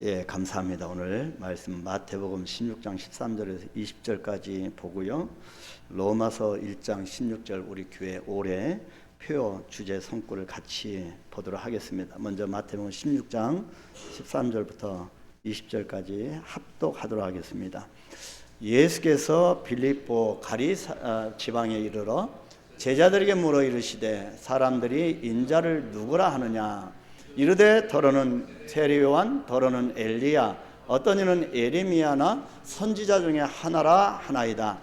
예, 감사합니다. 오늘 말씀 마태복음 16장 13절에서 20절까지 보고요. 로마서 1장 16절 우리 교회 올해 표어 주제 성구를 같이 보도록 하겠습니다. 먼저 마태복음 16장 13절부터 20절까지 합독하도록 하겠습니다. 예수께서 빌립보 가리 지방에 이르러 제자들에게 물어 이르시되 사람들이 인자를 누구라 하느냐 이르되 더러는 세례요한 더러는 엘리야 어떤 이는 에레미야나 선지자 중에 하나라 하나이다.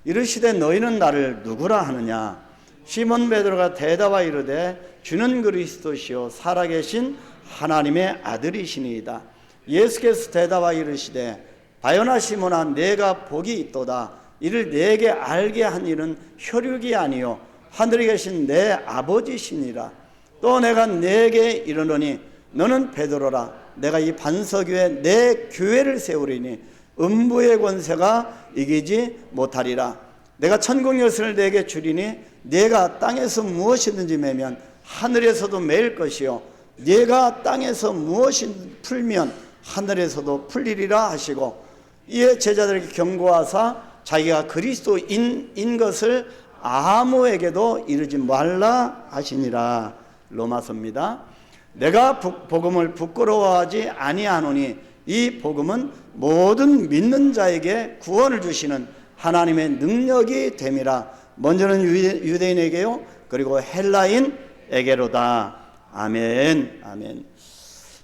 이르시되 너희는 나를 누구라 하느냐. 시몬 베드로가 대답하여 이르되 주는 그리스도시요 살아계신 하나님의 아들이시니이다. 예수께서 대답하여 이르시되 바요나 시몬아 내가 복이 있도다. 이를 내게 알게 한 이는 혈육이 아니요 하늘에 계신 내 아버지시니라. 또 내가 네게 이르노니 너는 베드로라. 내가 이 반석 위에 내 교회를 세우리니 음부의 권세가 이기지 못하리라. 내가 천국 열쇠를 네게 주리니 네가 땅에서 무엇이든지 매면 하늘에서도 매일 것이요 네가 땅에서 무엇이 풀면 하늘에서도 풀리리라 하시고 이에 제자들에게 경고하사 자기가 그리스도인 것을 아무에게도 이르지 말라 하시니라. 로마서입니다. 내가 복음을 부끄러워하지 아니하노니 이 복음은 모든 믿는 자에게 구원을 주시는 하나님의 능력이 됨이라. 먼저는 유대인에게요 그리고 헬라인에게로다. 아멘. 아멘.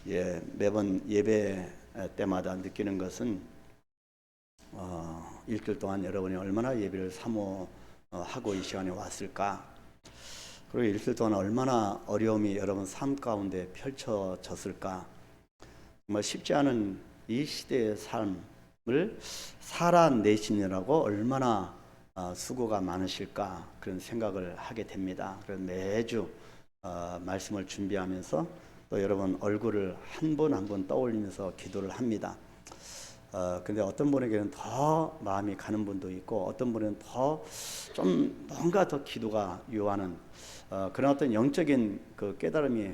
예, 매번 예배 때마다 느끼는 것은 일주일 동안 여러분이 얼마나 예배를 사모하고 이 시간에 왔을까. 그리고 일주일 동안 얼마나 어려움이 여러분 삶 가운데 펼쳐졌을까. 정말 쉽지 않은 이 시대의 삶을 살아내시느라고 얼마나 수고가 많으실까 그런 생각을 하게 됩니다. 그래서 매주 말씀을 준비하면서 또 여러분 얼굴을 한 분 한 분 떠올리면서 기도를 합니다. 근데 어떤 분에게는 더 마음이 가는 분도 있고 어떤 분은 더 좀 뭔가 더 기도가 요하는 그런 어떤 영적인 그 깨달음이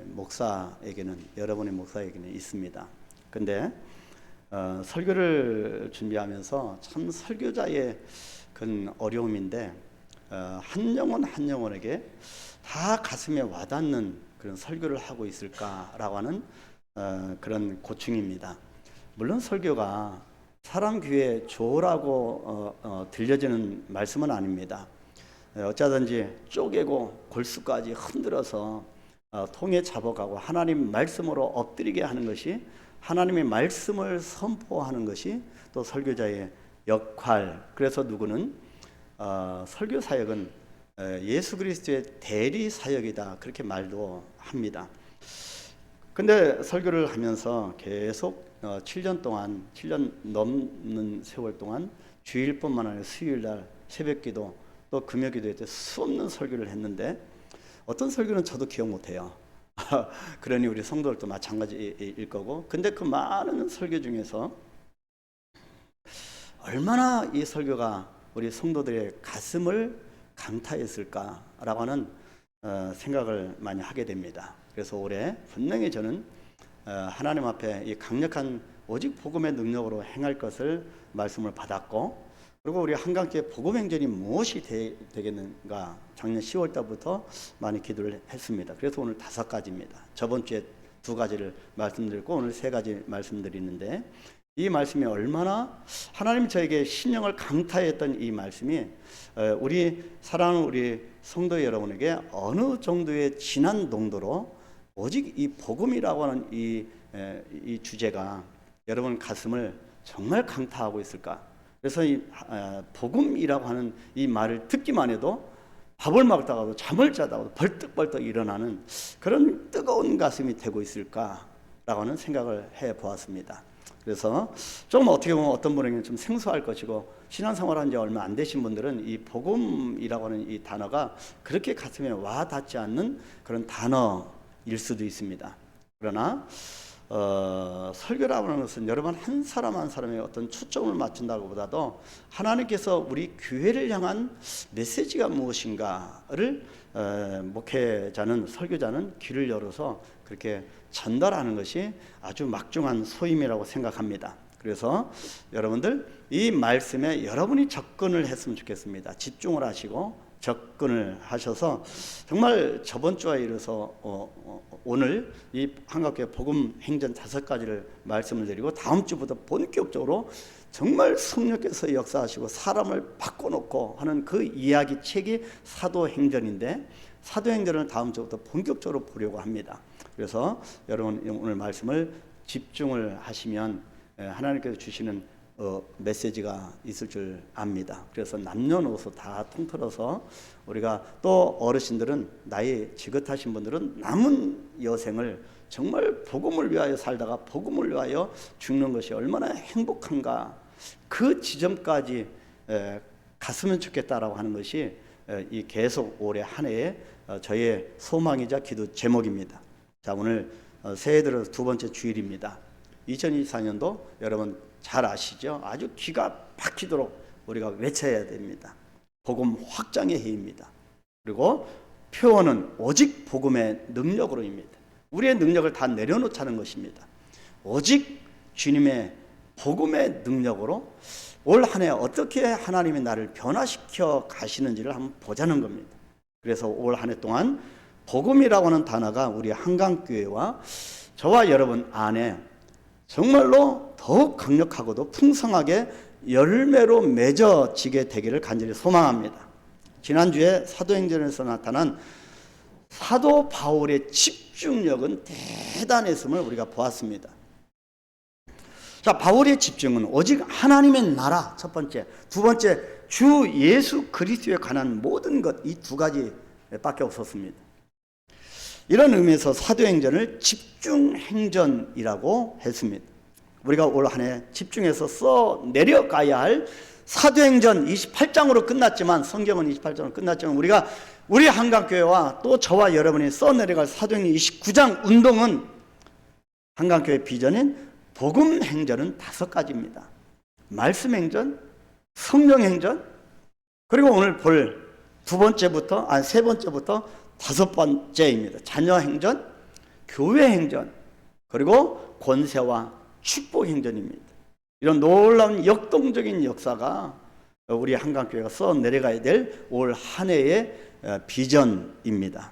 목사에게는 여러분의 목사에게는 있습니다. 근데 설교를 준비하면서 참 설교자의 그런 어려움인데 한 영혼 한 영혼에게 다 가슴에 와닿는 그런 설교를 하고 있을까라고 하는 그런 고충입니다. 물론 설교가 사람 귀에 좋으라고 들려지는 말씀은 아닙니다. 어쩌든지 쪼개고 골수까지 흔들어서 통에 잡아가고 하나님 말씀으로 엎드리게 하는 것이 하나님의 말씀을 선포하는 것이 또 설교자의 역할. 그래서 누구는 설교 사역은 예수 그리스도의 대리 사역이다 그렇게 말도 합니다. 근데 설교를 하면서 계속 7년 동안 7년 넘는 세월 동안 주일뿐만 아니라 수요일날 새벽기도 또 금요기도에 때 수없는 설교를 했는데 어떤 설교는 저도 기억 못해요. 그러니 우리 성도들도 마찬가지일 거고. 근데 그 많은 설교 중에서 얼마나 이 설교가 우리 성도들의 가슴을 강타했을까라고 하는 생각을 많이 하게 됩니다. 그래서 올해 분명히 저는 하나님 앞에 이 강력한 오직 복음의 능력으로 행할 것을 말씀을 받았고, 그리고 우리 한강교회 복음행전이 무엇이 되겠는가 작년 10월 달부터 많이 기도를 했습니다. 그래서 오늘 5가지입니다. 저번 주에 2가지를 말씀드렸고 오늘 3가지 말씀드리는데 이 말씀이 얼마나 하나님이 저에게 신령을 강타했던 이 말씀이 우리 사랑하는 우리 성도 여러분에게 어느 정도의 진한 농도로 오직 이 복음이라고 하는 이 주제가 여러분 가슴을 정말 강타하고 있을까. 그래서 이 복음이라고 하는 이 말을 듣기만 해도 밥을 먹다가도 잠을 자다가도 벌떡벌떡 일어나는 그런 뜨거운 가슴이 되고 있을까라고 하는 생각을 해보았습니다. 그래서 조금 어떻게 보면 어떤 분에게는 좀 생소할 것이고 신앙생활한 지 얼마 안 되신 분들은 이 복음이라고 하는 이 단어가 그렇게 가슴에 와 닿지 않는 그런 단어일 수도 있습니다. 그러나 설교라고 하는 것은 여러분 한 사람 한 사람의 어떤 초점을 맞춘다고 보다도 하나님께서 우리 교회를 향한 메시지가 무엇인가를 목회자는, 설교자는 귀를 열어서 그렇게 전달하는 것이 아주 막중한 소임이라고 생각합니다. 그래서 여러분들 이 말씀에 여러분이 접근을 했으면 좋겠습니다. 집중을 하시고 접근을 하셔서 정말 저번 주에 이르러서 오늘 이 한국교회 복음 행전 5가지를 말씀을 드리고 다음 주부터 본격적으로 정말 성령께서 역사하시고 사람을 바꿔놓고 하는 그 이야기 책이 사도행전인데, 사도행전을 다음 주부터 본격적으로 보려고 합니다. 그래서 여러분 오늘 말씀을 집중을 하시면 하나님께서 주시는 메시지가 있을 줄 압니다. 그래서 남녀노소 다 통틀어서 우리가, 또 어르신들은, 나이 지긋하신 분들은 남은 여생을 정말 복음을 위하여 살다가 복음을 위하여 죽는 것이 얼마나 행복한가, 그 지점까지 갔으면 좋겠다라고 하는 것이 이 계속 올해 한 해의 저의 소망이자 기도 제목입니다. 자, 오늘 새해 들어서 2번째 주일입니다. 2024년도 여러분 잘 아시죠? 아주 기가 막히도록 우리가 외쳐야 됩니다. 복음 확장의 해입니다. 그리고 표현은 오직 복음의 능력으로입니다. 우리의 능력을 다 내려놓자는 것입니다. 오직 주님의 복음의 능력으로 올 한 해 어떻게 하나님이 나를 변화시켜 가시는지를 한번 보자는 겁니다. 그래서 올 한 해 동안 복음이라고 하는 단어가 우리 한강교회와 저와 여러분 안에 정말로 더욱 강력하고도 풍성하게 열매로 맺어지게 되기를 간절히 소망합니다. 지난주에 사도행전에서 나타난 사도 바울의 집중력은 대단했음을 우리가 보았습니다. 자, 바울의 집중은 오직 하나님의 나라, 첫 번째. 두 번째, 주 예수 그리스도에 관한 모든 것, 이 2가지밖에 없었습니다. 이런 의미에서 사도행전을 집중행전이라고 했습니다. 우리가 올 한 해 집중해서 써 내려가야 할 사도행전 28장으로 끝났지만, 성경은 28장으로 끝났지만, 우리 한강교회와 또 저와 여러분이 써 내려갈 사도행전 29장 운동은, 한강교회 비전인 복음행전은 5가지입니다. 말씀행전, 성령행전, 그리고 오늘 볼 2번째부터, 아니 3번째부터 5번째입니다. 자녀행전, 교회행전, 그리고 권세와 축복행전입니다. 이런 놀라운 역동적인 역사가 우리 한강교회가 써 내려가야 될 올 한 해의 비전입니다.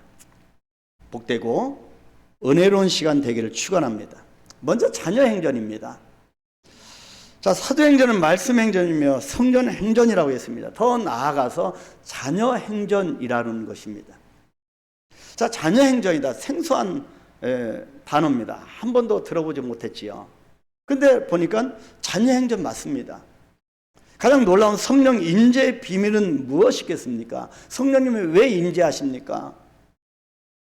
복되고 은혜로운 시간 되기를 축원합니다. 먼저 자녀행전입니다. 자, 사도행전은 말씀행전이며 성전행전이라고 했습니다. 더 나아가서 자녀행전이라는 것입니다. 자, 자녀행전이다. 생소한 단어입니다. 한 번도 들어보지 못했지요. 근데 보니까 자녀행전 맞습니다. 가장 놀라운 성령 인재의 비밀은 무엇이겠습니까? 성령님이 왜 인재하십니까?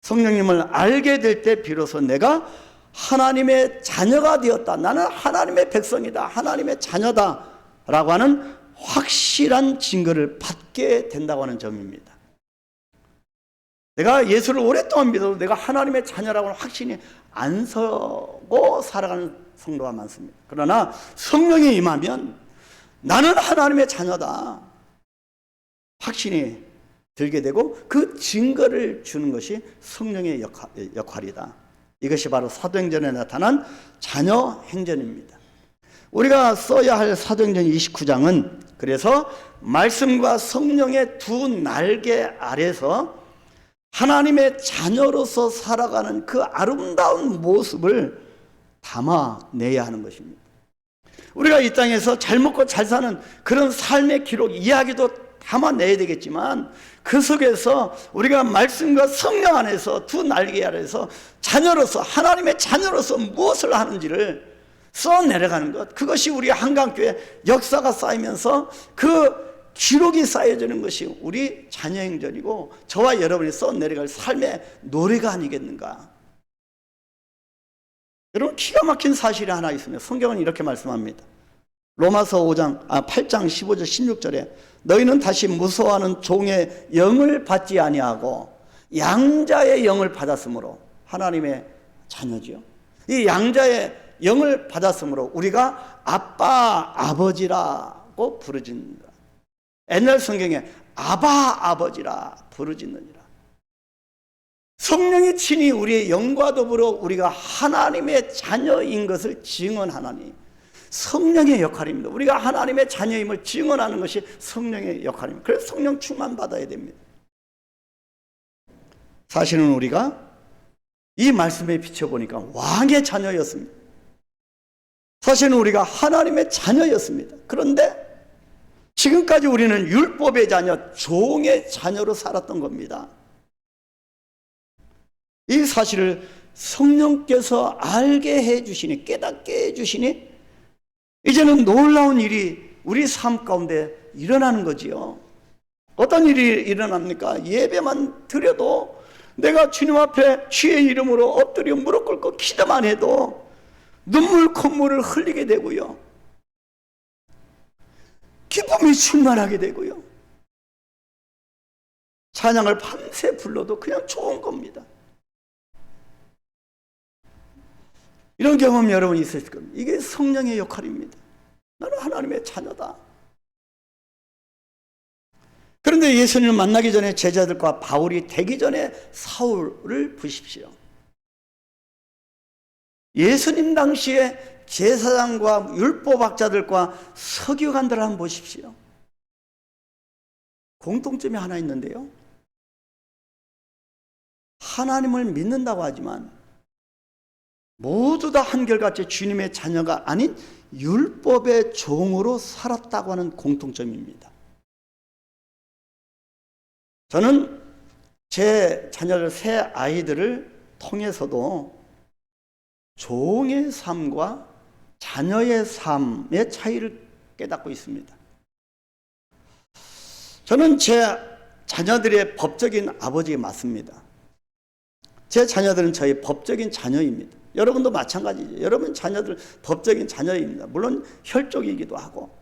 성령님을 알게 될 때 비로소 내가 하나님의 자녀가 되었다, 나는 하나님의 백성이다, 하나님의 자녀다 라고 하는 확실한 증거를 받게 된다고 하는 점입니다. 내가 예수를 오랫동안 믿어도 내가 하나님의 자녀라고는 확신이 안 서고 살아가는 성도가 많습니다. 그러나 성령이 임하면 나는 하나님의 자녀다 확신이 들게 되고, 그 증거를 주는 것이 성령의 역할이다. 이것이 바로 사도행전에 나타난 자녀행전입니다. 우리가 써야 할 사도행전 29장은 그래서 말씀과 성령의 두 날개 아래서 하나님의 자녀로서 살아가는 그 아름다운 모습을 담아내야 하는 것입니다. 우리가 이 땅에서 잘 먹고 잘 사는 그런 삶의 기록, 이야기도 담아내야 되겠지만, 그 속에서 우리가 말씀과 성령 안에서 두 날개 아래서 자녀로서, 하나님의 자녀로서 무엇을 하는지를 써내려가는 것, 그것이 우리 한강교회 역사가 쌓이면서 그 기록이 쌓여지는 것이 우리 자녀행전이고 저와 여러분이 써내려갈 삶의 노래가 아니겠는가. 여러분, 기가 막힌 사실이 하나 있습니다. 성경은 이렇게 말씀합니다. 로마서 8장 15절 16절에 너희는 다시 무서워하는 종의 영을 받지 아니하고 양자의 영을 받았으므로 하나님의 자녀지요. 이 양자의 영을 받았으므로 우리가 아빠, 아버지라고 부르짖는다. 옛날 성경에 아바, 아버지라 부르짖느니라. 성령이 친히 우리의 영과 더불어 우리가 하나님의 자녀인 것을 증언하나니, 성령의 역할입니다. 우리가 하나님의 자녀임을 증언하는 것이 성령의 역할입니다. 그래서 성령 충만 받아야 됩니다. 사실은 우리가 이 말씀에 비춰보니까 왕의 자녀였습니다. 사실은 우리가 하나님의 자녀였습니다. 그런데 지금까지 우리는 율법의 자녀, 종의 자녀로 살았던 겁니다. 이 사실을 성령께서 알게 해주시니, 깨닫게 해주시니 이제는 놀라운 일이 우리 삶 가운데 일어나는 거지요. 어떤 일이 일어납니까? 예배만 드려도 내가 주님 앞에 주의 이름으로 엎드려 무릎 꿇고 기도만 해도 눈물 콧물을 흘리게 되고요, 기쁨이 충만하게 되고요, 찬양을 밤새 불러도 그냥 좋은 겁니다. 이런 경험 여러분 있으실 겁니다. 이게 성령의 역할입니다. 나는 하나님의 자녀다. 그런데 예수님을 만나기 전에 제자들과 바울이 되기 전에 사울을 보십시오. 예수님 당시에 제사장과 율법학자들과 서기관들을 한번 보십시오. 공통점이 하나 있는데요, 하나님을 믿는다고 하지만 모두 다 한결같이 주님의 자녀가 아닌 율법의 종으로 살았다고 하는 공통점입니다. 저는 제 자녀들, 세 아이들을 통해서도 종의 삶과 자녀의 삶의 차이를 깨닫고 있습니다. 저는 제 자녀들의 법적인 아버지가 맞습니다. 제 자녀들은 저의 법적인 자녀입니다. 여러분도 마찬가지죠. 여러분 자녀들 법적인 자녀입니다. 물론 혈족이기도 하고.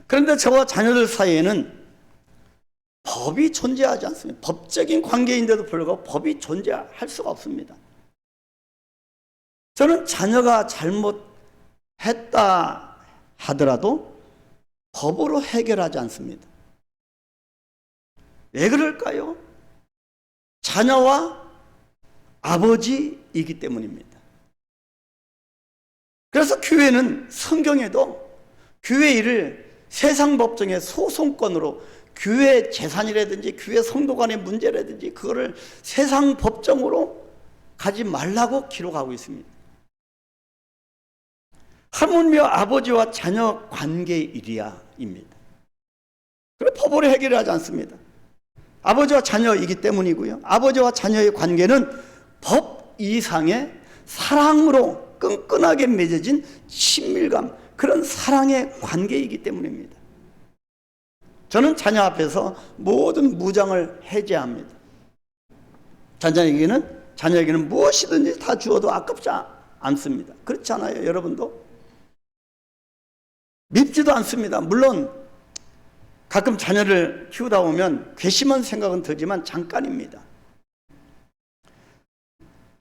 그런데 저와 자녀들 사이에는 법이 존재하지 않습니다. 법적인 관계인데도 불구하고 법이 존재할 수가 없습니다. 저는 자녀가 잘못했다 하더라도 법으로 해결하지 않습니다. 왜 그럴까요? 자녀와 아버지이기 때문입니다. 그래서 교회는 성경에도 교회 일을 세상 법정의 소송권으로, 교회 재산이라든지 교회 성도 간의 문제라든지 그거를 세상 법정으로 가지 말라고 기록하고 있습니다. 하물며 아버지와 자녀 관계의 일이야입니다. 그래 법으로 해결하지 않습니다. 아버지와 자녀이기 때문이고요, 아버지와 자녀의 관계는 법 이상의 사랑으로 끈끈하게 맺어진 친밀감, 그런 사랑의 관계이기 때문입니다. 저는 자녀 앞에서 모든 무장을 해제합니다. 자녀에게는 무엇이든지 다 주어도 아깝지 않습니다. 그렇지 않아요? 여러분도? 밉지도 않습니다. 물론 가끔 자녀를 키우다 보면 괘씸한 생각은 들지만 잠깐입니다.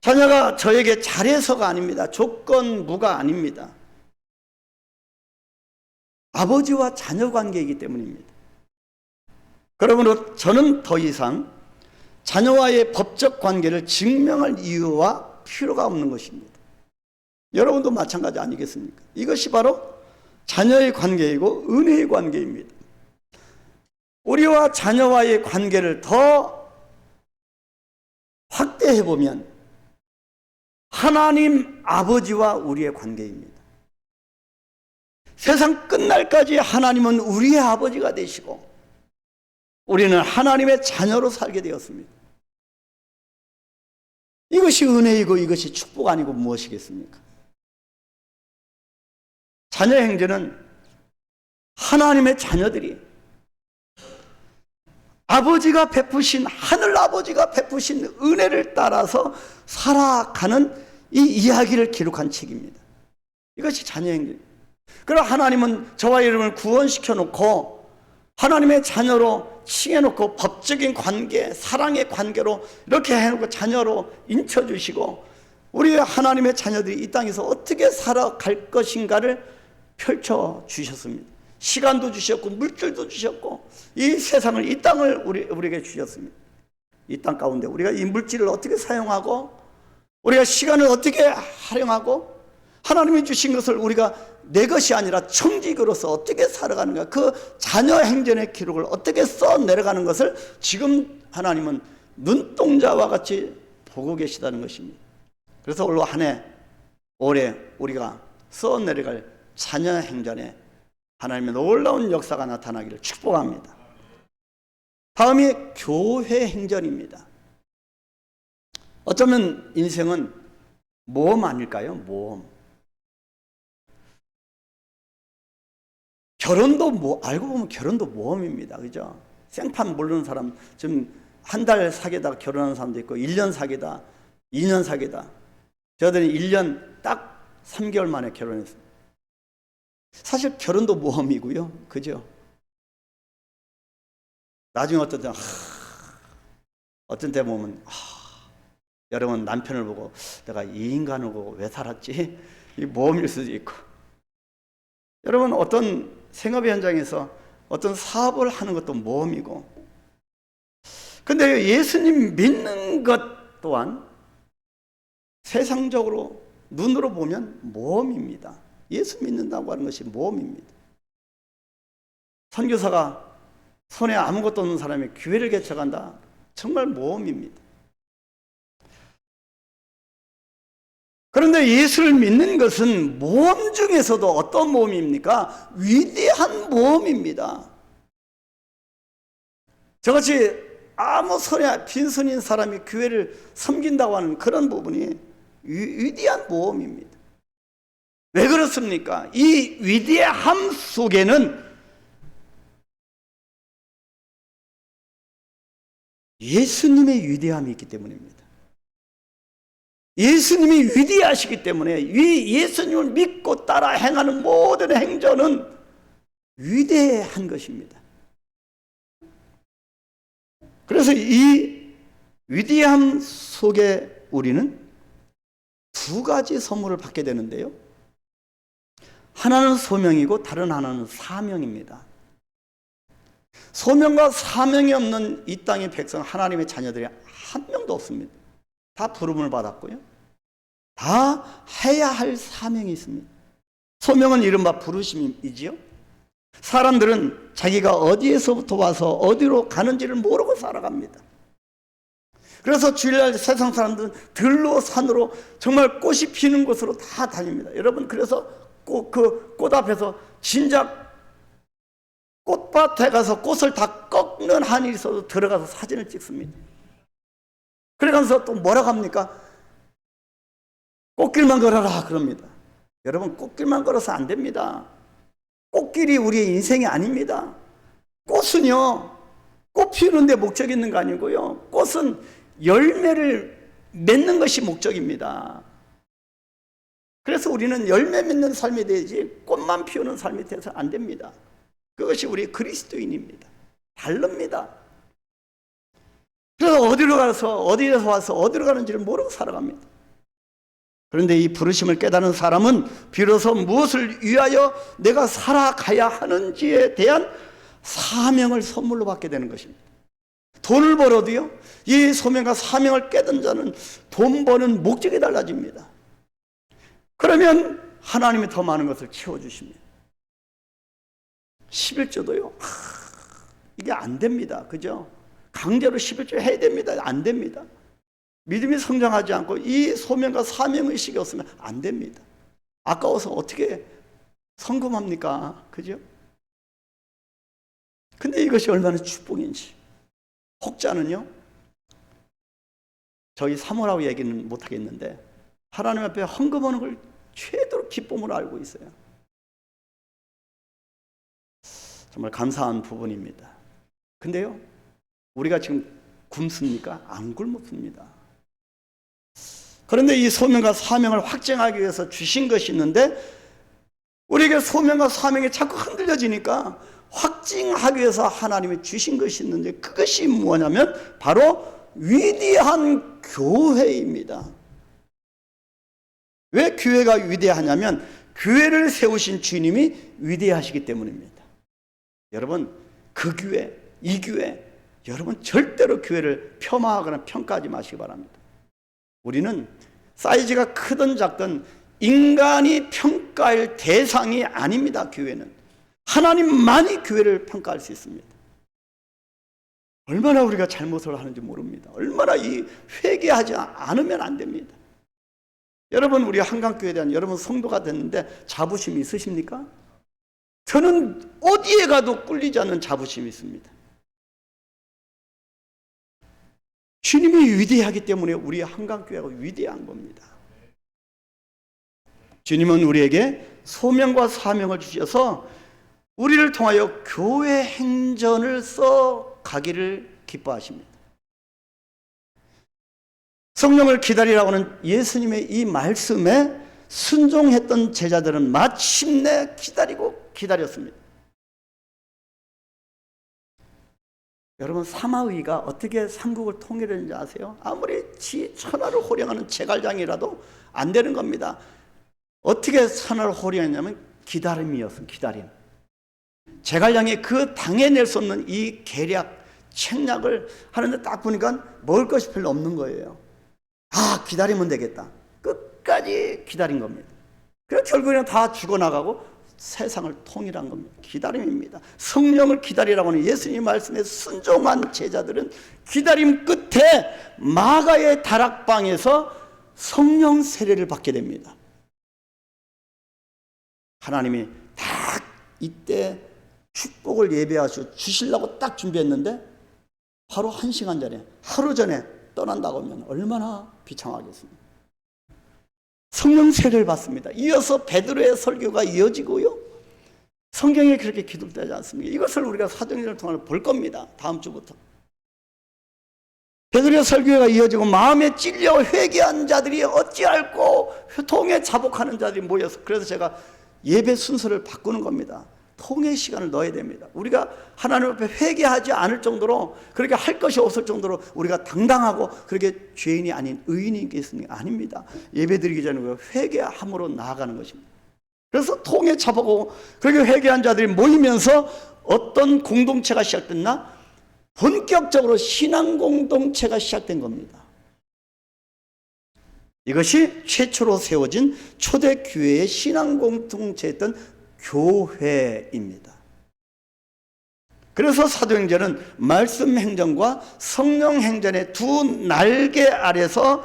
자녀가 저에게 잘해서가 아닙니다. 조건무가 아닙니다. 아버지와 자녀 관계이기 때문입니다. 그러므로 저는 더 이상 자녀와의 법적 관계를 증명할 이유와 필요가 없는 것입니다. 여러분도 마찬가지 아니겠습니까? 이것이 바로 자녀의 관계이고 은혜의 관계입니다. 우리와 자녀와의 관계를 더 확대해보면 하나님 아버지와 우리의 관계입니다. 세상 끝날까지 하나님은 우리의 아버지가 되시고 우리는 하나님의 자녀로 살게 되었습니다. 이것이 은혜이고 이것이 축복 아니고 무엇이겠습니까? 자녀 행제는 하나님의 자녀들이 아버지가 베푸신, 하늘 아버지가 베푸신 은혜를 따라서 살아가는 이 이야기를 기록한 책입니다. 이것이 자녀 행제. 그럼 하나님은 저와 여러분을 구원시켜 놓고 하나님의 자녀로 칭해놓고 법적인 관계, 사랑의 관계로 이렇게 해놓고 자녀로 인쳐주시고 우리 하나님의 자녀들이 이 땅에서 어떻게 살아갈 것인가를 펼쳐 주셨습니다. 시간도 주셨고 물질도 주셨고 이 세상을, 이 땅을 우리에게 주셨습니다. 이 땅 가운데 우리가 이 물질을 어떻게 사용하고 우리가 시간을 어떻게 활용하고 하나님이 주신 것을 우리가 내 것이 아니라 청지기로서 어떻게 살아가는가, 그 자녀 행전의 기록을 어떻게 써내려가는 것을 지금 하나님은 눈동자와 같이 보고 계시다는 것입니다. 그래서 올 한 해, 올해 우리가 써내려갈 자녀 행전에 하나님의 놀라운 역사가 나타나기를 축복합니다. 다음이 교회 행전입니다. 어쩌면 인생은 모험 아닐까요? 모험. 결혼도 알고 보면 결혼도 모험입니다. 그죠? 생판 모르는 사람, 지금 한 달 사귀다가 결혼하는 사람도 있고 1년 사귀다, 2년 사귀다. 저들은 1년 딱 3개월 만에 결혼했어요. 사실 결혼도 모험이고요. 그죠? 나중에 어떤 때 보면 여러분 남편을 보고 내가 이 인간을 보고 왜 살았지? 이 모험일 수도 있고, 여러분 어떤 생업의 현장에서 어떤 사업을 하는 것도 모험이고, 근데 예수님 믿는 것 또한 세상적으로 눈으로 보면 모험입니다. 예수 믿는다고 하는 것이 모험입니다. 선교사가 손에 아무것도 없는 사람이 교회를 개척한다? 정말 모험입니다. 그런데 예수를 믿는 것은 모험 중에서도 어떤 모험입니까? 위대한 모험입니다. 저같이 아무 손에 빈손인 사람이 교회를 섬긴다고 하는 그런 부분이 위대한 모험입니다. 왜 그렇습니까? 이 위대함 속에는 예수님의 위대함이 있기 때문입니다. 예수님이 위대하시기 때문에 이 예수님을 믿고 따라 행하는 모든 행전은 위대한 것입니다. 그래서 이 위대함 속에 우리는 두 가지 선물을 받게 되는데요. 하나는 소명이고 다른 하나는 사명입니다. 소명과 사명이 없는 이 땅의 백성, 하나님의 자녀들이 한 명도 없습니다. 다 부름을 받았고요. 다 해야 할 사명이 있습니다. 소명은 이른바 부르심이지요. 사람들은 자기가 어디에서부터 와서 어디로 가는지를 모르고 살아갑니다. 그래서 주일날 세상 사람들은 들로 산으로 정말 꽃이 피는 곳으로 다 다닙니다. 여러분, 그래서 그 꽃 앞에서 진작 꽃밭에 가서 꽃을 다 꺾는 한이 있어도 들어가서 사진을 찍습니다. 그러면서 또 뭐라고 합니까? 꽃길만 걸어라 그럽니다. 여러분, 꽃길만 걸어서 안 됩니다. 꽃길이 우리의 인생이 아닙니다. 꽃은요, 꽃 피우는 데 목적이 있는 거 아니고요. 꽃은 열매를 맺는 것이 목적입니다. 그래서 우리는 열매 맺는 삶이 되지 꽃만 피우는 삶이 돼서 안 됩니다. 그것이 우리 그리스도인입니다. 다릅니다. 그래서 어디에서 와서 어디로 가는지를 모르고 살아갑니다. 그런데 이 부르심을 깨달은 사람은 비로소 무엇을 위하여 내가 살아가야 하는지에 대한 사명을 선물로 받게 되는 것입니다. 돈을 벌어도요, 이 소명과 사명을 깨닫는 자는 돈 버는 목적이 달라집니다. 그러면 하나님이 더 많은 것을 채워주십니다. 11조도요, 이게 안 됩니다. 그죠? 강제로 11조 해야 됩니다. 안 됩니다. 믿음이 성장하지 않고 이 소명과 사명의식이 없으면 안 됩니다. 아까워서 어떻게 성금합니까? 그죠? 근데 이것이 얼마나 축복인지. 혹자는요, 저희 사모라고 얘기는 못하겠는데 하나님 앞에 헌금하는 걸 최대로 기쁨으로 알고 있어요. 정말 감사한 부분입니다. 근데요, 우리가 지금 굶습니까? 안 굶습니다. 그런데 이 소명과 사명을 확증하기 위해서 주신 것이 있는데, 우리에게 소명과 사명이 자꾸 흔들려지니까 확증하기 위해서 하나님이 주신 것이 있는데, 그것이 뭐냐면 바로 위대한 교회입니다. 왜 교회가 위대하냐면 교회를 세우신 주님이 위대하시기 때문입니다. 여러분, 그 교회, 이 교회, 여러분 절대로 교회를 폄하하거나 평가하지 마시기 바랍니다. 우리는 사이즈가 크든 작든 인간이 평가할 대상이 아닙니다. 교회는 하나님만이 교회를 평가할 수 있습니다. 얼마나 우리가 잘못을 하는지 모릅니다. 얼마나 이 회개하지 않으면 안 됩니다. 여러분, 우리 한강교회에 대한 여러분 성도가 됐는데 자부심이 있으십니까? 저는 어디에 가도 꿀리지 않는 자부심이 있습니다. 주님이 위대하기 때문에 우리 한강교회가 위대한 겁니다. 주님은 우리에게 소명과 사명을 주셔서 우리를 통하여 교회 행전을 써 가기를 기뻐하십니다. 성령을 기다리라고 하는 예수님의 이 말씀에 순종했던 제자들은 마침내 기다렸습니다. 여러분, 사마의가 어떻게 삼국을 통일했는지 아세요? 아무리 천하를 호령하는 제갈량이라도 안 되는 겁니다. 어떻게 천하를 호령했냐면 기다림이었어요. 기다림. 제갈량이 그 당해낼 수 없는 이 계략, 책략을 하는데 딱 보니까 먹을 것이 별로 없는 거예요. 기다리면 되겠다. 끝까지 기다린 겁니다. 그래서 결국에는 다 죽어나가고 세상을 통일한 겁니다. 기다림입니다. 성령을 기다리라고 하는 예수님 말씀에 순종한 제자들은 기다림 끝에 마가의 다락방에서 성령 세례를 받게 됩니다. 하나님이 딱 이때 축복을 예배하시고 주시려고 딱 준비했는데 바로 1시간 전에, 하루 전에 떠난다고 하면 얼마나 비참하겠습니까? 성령 세례를 받습니다. 이어서 베드로의 설교가 이어지고요. 성경에 그렇게 기록되지 않습니까? 이것을 우리가 사도행전을 통해 볼 겁니다. 다음 주부터. 베드로의 설교가 이어지고 마음에 찔려 회개한 자들이 어찌할꼬 통에 자복하는 자들이 모여서, 그래서 제가 예배 순서를 바꾸는 겁니다. 통의 시간을 넣어야 됩니다. 우리가 하나님 앞에 회개하지 않을 정도로, 그렇게 할 것이 없을 정도로 우리가 당당하고 그렇게 죄인이 아닌 의인이 있습니까? 아닙니다. 예배 드리기 전에 회개함으로 나아가는 것입니다. 그래서 통에 잡아고 그렇게 회개한 자들이 모이면서 어떤 공동체가 시작됐나? 본격적으로 신앙 공동체가 시작된 겁니다. 이것이 최초로 세워진 초대 교회의 신앙 공동체였던 교회입니다. 그래서 사도행전은 말씀 행전과 성령 행전의 두 날개 아래서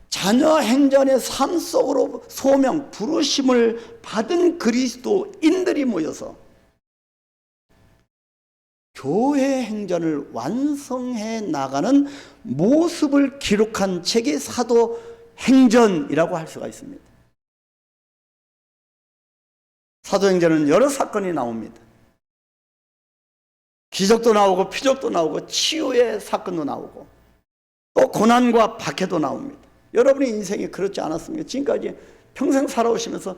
자녀 행전의 삶 속으로 소명, 부르심을 받은 그리스도인들이 모여서 교회 행전을 완성해 나가는 모습을 기록한 책이 사도행전이라고 할 수가 있습니다. 사도행전은 여러 사건이 나옵니다. 기적도 나오고 표적도 나오고 치유의 사건도 나오고 또 고난과 박해도 나옵니다. 여러분의 인생이 그렇지 않았습니까? 지금까지 평생 살아오시면서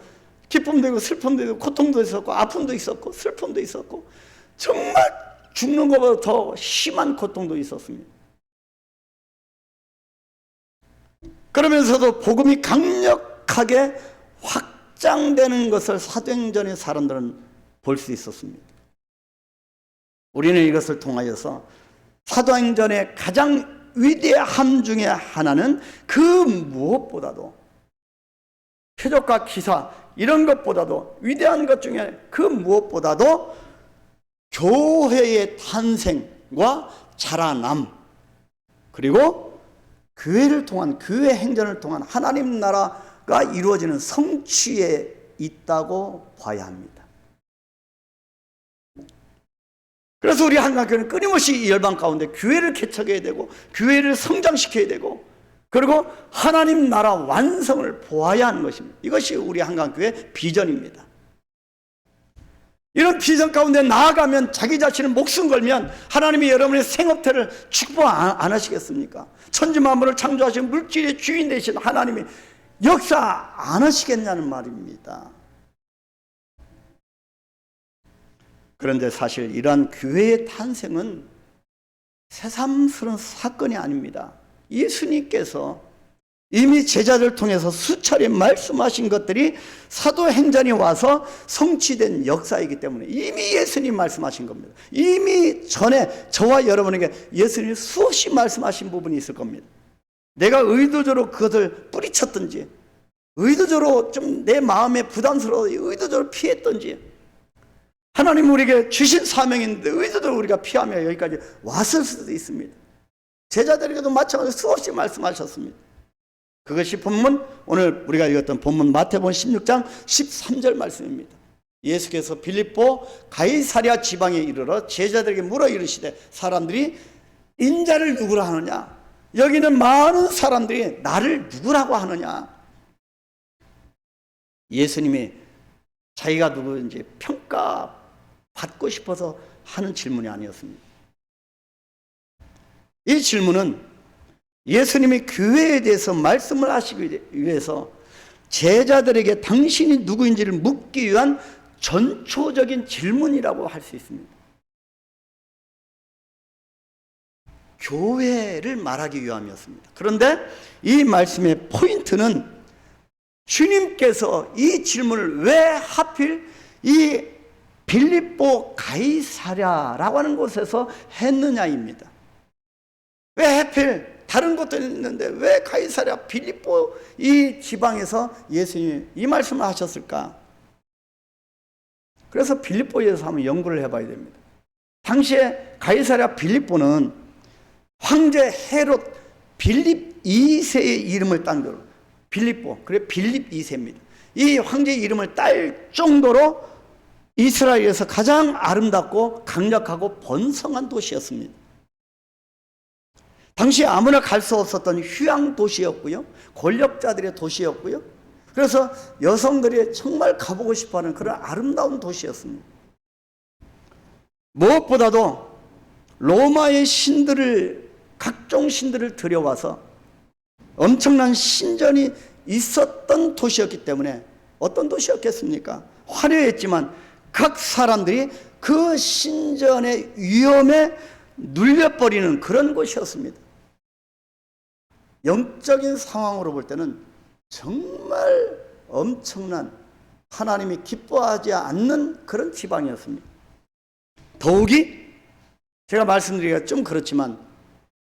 기쁨도 있고 슬픔도 있고 고통도 있었고 아픔도 있었고 슬픔도 있었고 정말 죽는 것보다 더 심한 고통도 있었습니다. 그러면서도 복음이 강력하게 확장되는 것을 사도행전의 사람들은 볼 수 있었습니다. 우리는 이것을 통하여서 사도행전의 가장 위대함 중에 하나는 그 무엇보다도 표적과 기사 이런 것보다도 위대한 것 중에 그 무엇보다도 교회의 탄생과 자라남, 그리고 교회를 통한, 교회 행전을 통한 하나님 나라가 이루어지는 성취에 있다고 봐야 합니다. 그래서 우리 한강교회는 끊임없이 이 열방 가운데 교회를 개척해야 되고 교회를 성장시켜야 되고 그리고 하나님 나라 완성을 보아야 하는 것입니다. 이것이 우리 한강교회 비전입니다. 이런 비전 가운데 나아가면 자기 자신을 목숨 걸면 하나님이 여러분의 생업태를 축복 안 하시겠습니까? 천지 만물을 창조하신 물질의 주인 되신 하나님이 역사 안 하시겠냐는 말입니다. 그런데 사실 이러한 교회의 탄생은 새삼스러운 사건이 아닙니다. 예수님께서 이미 제자들 통해서 수차례 말씀하신 것들이 사도행전이 와서 성취된 역사이기 때문에 이미 예수님 말씀하신 겁니다. 이미 전에 저와 여러분에게 예수님이 수없이 말씀하신 부분이 있을 겁니다. 내가 의도적으로 그것을 뿌리쳤든지, 의도적으로 좀 내 마음에 부담스러워 의도적으로 피했든지, 하나님 우리에게 주신 사명인데 의도적으로 우리가 피하며 여기까지 왔을 수도 있습니다. 제자들에게도 마찬가지로 수없이 말씀하셨습니다. 그것이 본문, 오늘 우리가 읽었던 본문 마태복음 16장 13절 말씀입니다. 예수께서 빌립보 가이사랴 지방에 이르러 제자들에게 물어 이르시되 사람들이 인자를 누구라 하느냐? 여기는 많은 사람들이 나를 누구라고 하느냐? 예수님이 자기가 누구인지 평가받고 싶어서 하는 질문이 아니었습니다. 이 질문은 예수님이 교회에 대해서 말씀을 하시기 위해서 제자들에게 당신이 누구인지를 묻기 위한 전초적인 질문이라고 할 수 있습니다. 교회를 말하기 위함이었습니다. 그런데 이 말씀의 포인트는 주님께서 이 질문을 왜 하필 이 빌립보 가이사랴라고 하는 곳에서 했느냐입니다. 왜 하필 다른 곳도 있는데 왜 가이사랴 빌립보 이 지방에서 예수님이 이 말씀을 하셨을까? 그래서 빌립보에서 한번 연구를 해봐야 됩니다. 당시에 가이사랴 빌립보는 황제 헤롯 빌립 2세의 이름을 딴 거로 빌립보, 그래 빌립 2세입니다. 이 황제의 이름을 딸 정도로 이스라엘에서 가장 아름답고 강력하고 번성한 도시였습니다. 당시 아무나 갈 수 없었던 휴양 도시였고요, 권력자들의 도시였고요, 그래서 여성들이 정말 가보고 싶어하는 그런 아름다운 도시였습니다. 무엇보다도 로마의 신들을, 각종 신들을 들여와서 엄청난 신전이 있었던 도시였기 때문에 어떤 도시였겠습니까? 화려했지만 각 사람들이 그 신전의 위험에 눌려버리는 그런 곳이었습니다. 영적인 상황으로 볼 때는 정말 엄청난, 하나님이 기뻐하지 않는 그런 지방이었습니다. 더욱이 제가 말씀드리기가 좀 그렇지만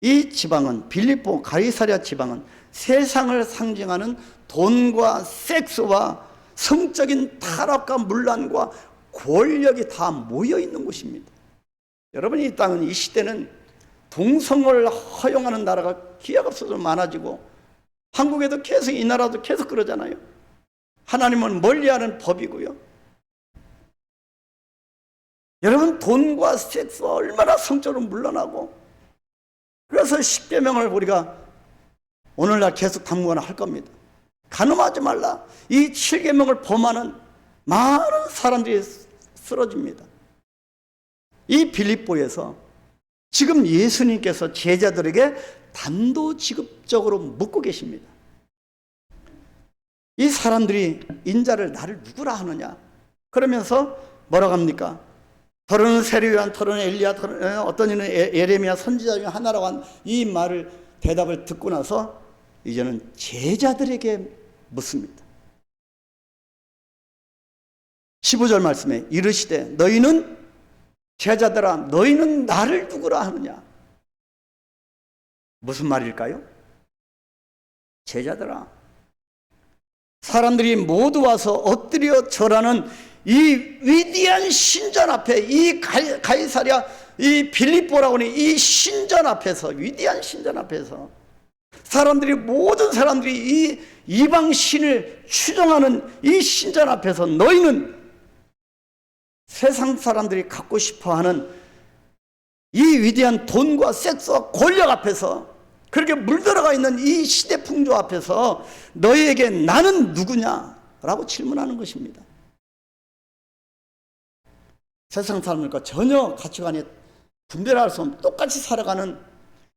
이 지방은, 빌립보 가이사랴 지방은 세상을 상징하는 돈과 섹스와 성적인 타락과 문란과 권력이 다 모여 있는 곳입니다. 여러분, 이 땅은, 이 시대는 동성을 허용하는 나라가 기하급수로 많아지고, 한국에도 계속, 이 나라도 계속 그러잖아요. 하나님은 멀리하는 법이고요. 여러분, 돈과 섹스와 얼마나 성적으로 물러나고, 그래서 십계명을 우리가 오늘날 계속 당부하나 할 겁니다. 간음하지 말라. 이 7계명을 범하는 많은 사람들이 쓰러집니다. 이 빌립보에서 지금 예수님께서 제자들에게 단도직입적으로 묻고 계십니다. 이 사람들이 인자를 나를 누구라 하느냐? 그러면서 뭐라고 합니까? 더러는 세례요한, 더러는 엘리야, 어떤 이는 예레미야 선지자 중에 하나라고 한 이 말을, 대답을 듣고 나서 이제는 제자들에게 묻습니다. 15절 말씀에 이르시되 너희는, 제자들아 너희는 나를 누구라 하느냐? 무슨 말일까요? 제자들아, 사람들이 모두 와서 엎드려 절하는 이 위대한 신전 앞에, 이 가이사랴, 이 빌립보라고 하는 이 신전 앞에서, 위대한 신전 앞에서 사람들이, 모든 사람들이 이 이방 신을 추종하는 이 신전 앞에서 너희는 세상 사람들이 갖고 싶어하는 이 위대한 돈과 섹스와 권력 앞에서, 그렇게 물들어가 있는 이 시대 풍조 앞에서 너희에게 나는 누구냐라고 질문하는 것입니다. 세상 사람들과 전혀 가치관이 분별할 수 없는, 똑같이 살아가는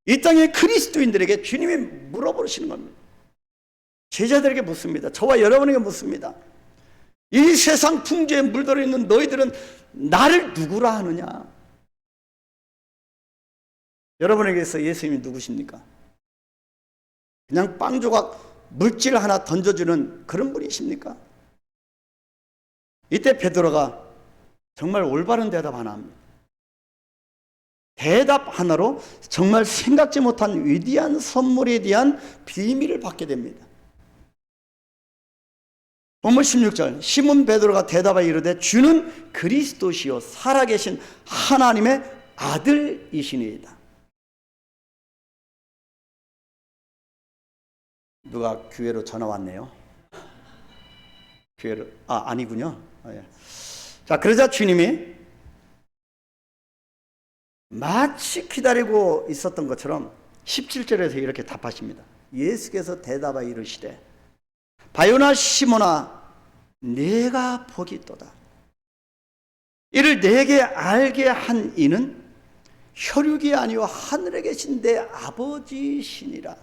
이 땅의 그리스도인들에게 주님이 물어보시는 겁니다. 제자들에게 묻습니다. 저와 여러분에게 묻습니다. 이 세상 풍조에 물들어 있는 너희들은 나를 누구라 하느냐? 여러분에게서 예수님이 누구십니까? 그냥 빵 조각 물질 하나 던져주는 그런 분이십니까? 이때 베드로가 정말 올바른 대답 하나 합니다. 대답 하나로 정말 생각지 못한 위대한 선물에 대한 비밀을 받게 됩니다. 본문 16절, 시몬 베드로가 대답하여 이르되 주는 그리스도시요 살아계신 하나님의 아들이시니이다. 누가 교회로 전화 왔네요. 교회로, 아니군요. 예. 자, 그러자 주님이 마치 기다리고 있었던 것처럼 17절에서 이렇게 답하십니다. 예수께서 대답하여 이르시되 바요나 시몬아 내가 복이 있도다. 이를 내게 알게 한 이는 혈육이 아니요 하늘에 계신 내 아버지시니라.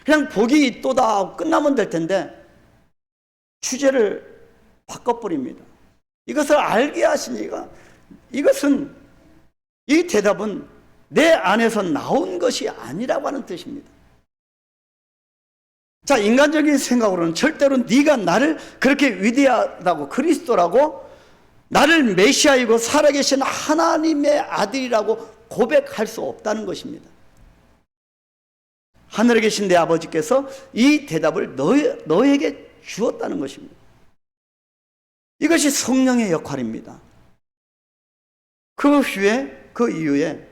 그냥 복이 있도다 하고 끝나면 될 텐데 주제를 바꿔버립니다. 이것을 알게 하시니까 이 대답은 내 안에서 나온 것이 아니라고 하는 뜻입니다. 자, 인간적인 생각으로는 절대로 네가 나를 그렇게 위대하다고 그리스도라고 나를 메시아이고 살아계신 하나님의 아들이라고 고백할 수 없다는 것입니다. 하늘에 계신 내 아버지께서 이 대답을 너에게 주었다는 것입니다. 이것이 성령의 역할입니다. 그 이후에